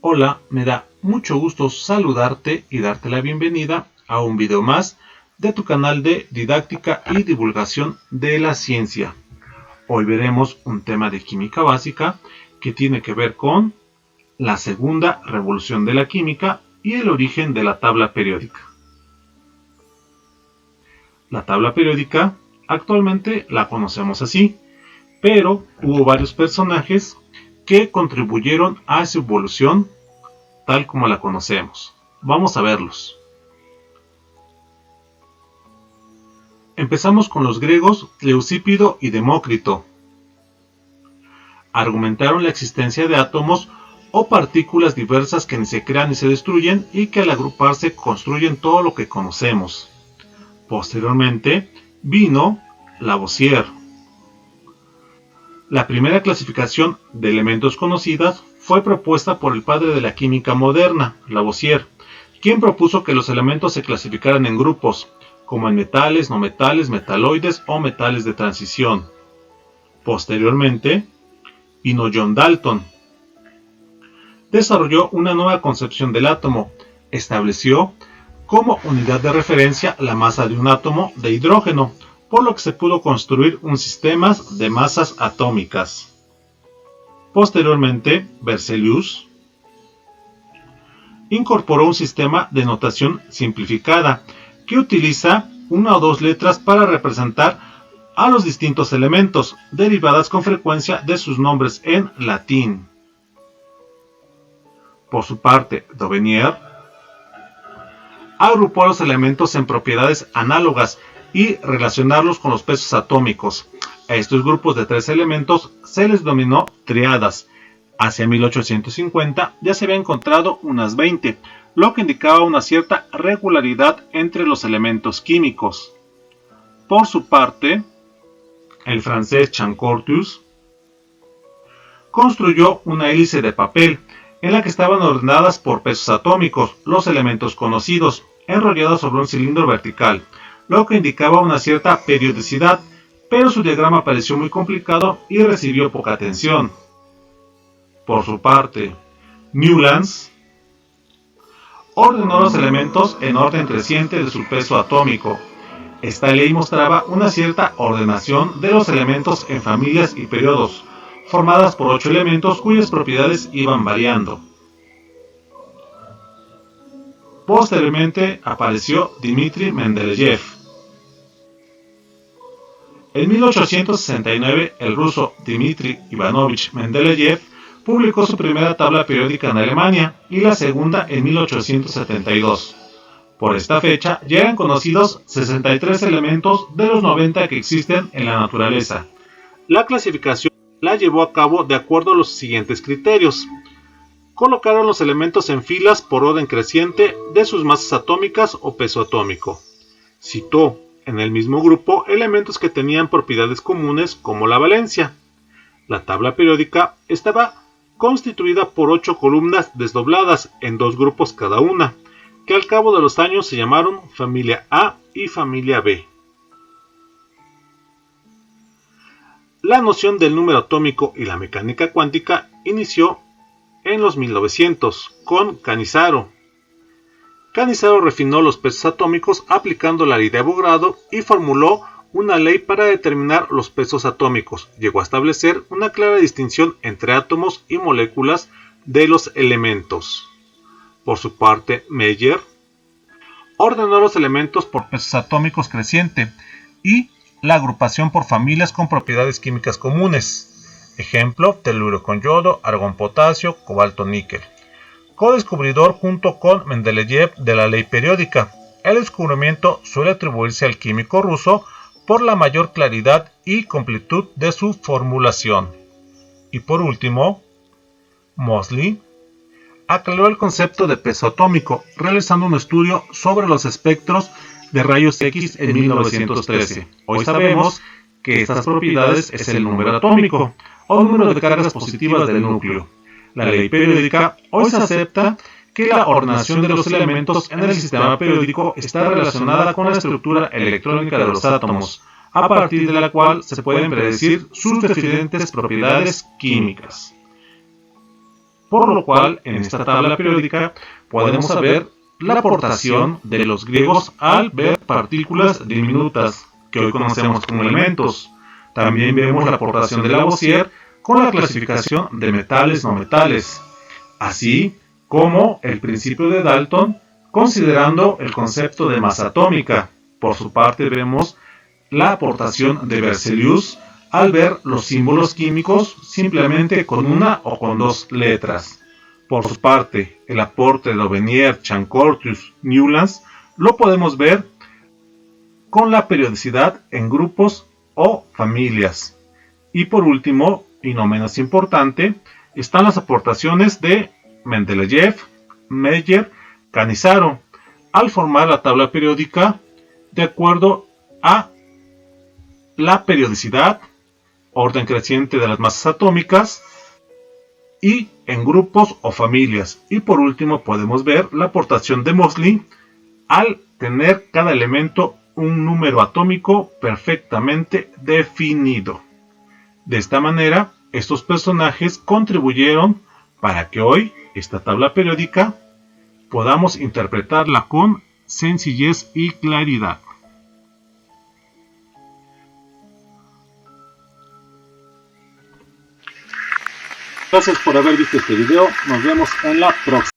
Hola, me da mucho gusto saludarte y darte la bienvenida a un video más de tu canal de didáctica y divulgación de la ciencia. Hoy veremos un tema de química básica que tiene que ver con la segunda revolución de la química y el origen de la tabla periódica. La tabla periódica actualmente la conocemos así, pero hubo varios personajes que contribuyeron a su evolución tal como la conocemos. Vamos a verlos. Empezamos con los griegos Leucípido y Demócrito. Argumentaron la existencia de átomos o partículas diversas que ni se crean ni se destruyen y que al agruparse construyen todo lo que conocemos. Posteriormente vino Lavoisier. La primera clasificación de elementos conocidas fue propuesta por el padre de la química moderna, Lavoisier, quien propuso que los elementos se clasificaran en grupos, como en metales, no metales, metaloides o metales de transición. Posteriormente, vino John Dalton. Desarrolló una nueva concepción del átomo. Estableció como unidad de referencia la masa de un átomo de hidrógeno, por lo que se pudo construir un sistema de masas atómicas. Posteriormente, Berzelius incorporó un sistema de notación simplificada que utiliza una o dos letras para representar a los distintos elementos, derivadas con frecuencia de sus nombres en latín. Por su parte, Daubigny agrupó los elementos en propiedades análogas y relacionarlos con los pesos atómicos. A estos grupos de tres elementos se les denominó triadas. Hacia 1850 ya se había encontrado unas 20, lo que indicaba una cierta regularidad entre los elementos químicos. Por su parte, el francés Chamcortus construyó una hélice de papel en la que estaban ordenadas por pesos atómicos los elementos conocidos, enrollados sobre un cilindro vertical, lo que indicaba una cierta periodicidad, pero su diagrama pareció muy complicado y recibió poca atención. Por su parte, Newlands ordenó los elementos en orden creciente de su peso atómico. Esta ley mostraba una cierta ordenación de los elementos en familias y periodos, formadas por 8 elementos cuyas propiedades iban variando. Posteriormente apareció Dmitri Mendeleev. En 1869, el ruso Dmitri Ivanovich Mendeleev publicó su primera tabla periódica en Alemania y la segunda en 1872. Por esta fecha ya eran conocidos 63 elementos de los 90 que existen en la naturaleza. La clasificación la llevó a cabo de acuerdo a los siguientes criterios. Colocaron los elementos en filas por orden creciente de sus masas atómicas o peso atómico. Citó en el mismo grupo elementos que tenían propiedades comunes como la valencia. La tabla periódica estaba constituida por 8 columnas desdobladas en 2 grupos cada una, que al cabo de los años se llamaron familia A y familia B. La noción del número atómico y la mecánica cuántica inició en los 1900 con Cannizzaro. Cannizzaro refinó los pesos atómicos aplicando la ley de Avogadro y formuló una ley para determinar los pesos atómicos. Llegó a establecer una clara distinción entre átomos y moléculas de los elementos. Por su parte, Meyer ordenó los elementos por pesos atómicos creciente y la agrupación por familias con propiedades químicas comunes. Ejemplo, teluro con yodo, argón potasio, cobalto níquel. Codescubridor junto con Mendeleev de la ley periódica. El descubrimiento suele atribuirse al químico ruso por la mayor claridad y completud de su formulación. Y por último, Moseley aclaró el concepto de peso atómico, realizando un estudio sobre los espectros de rayos X en 1913. Hoy sabemos que estas propiedades es el número atómico, o número de cargas positivas del núcleo. La ley periódica hoy se acepta que la ordenación de los elementos en el sistema periódico está relacionada con la estructura electrónica de los átomos, a partir de la cual se pueden predecir sus diferentes propiedades químicas. por lo cual en esta tabla periódica podemos saber la aportación de los griegos al ver partículas diminutas que hoy conocemos como elementos. También vemos la aportación de Lavoisier con la clasificación de metales no metales, así como el principio de Dalton considerando el concepto de masa atómica. Por su parte vemos la aportación de Berzelius al ver los símbolos químicos simplemente con una o con dos letras. Por su parte, el aporte de Lobenier, Chancortius, Newlands lo podemos ver con la periodicidad en grupos o familias. Y por último, y no menos importante, están las aportaciones de Mendeleev, Meyer, Canizaro, al formar la tabla periódica de acuerdo a la periodicidad, orden creciente de las masas atómicas y en grupos o familias. Y por último podemos ver la aportación de Moseley al tener cada elemento un número atómico perfectamente definido. De esta manera, estos personajes contribuyeron para que hoy esta tabla periódica podamos interpretarla con sencillez y claridad. Gracias por haber visto este video, nos vemos en la próxima.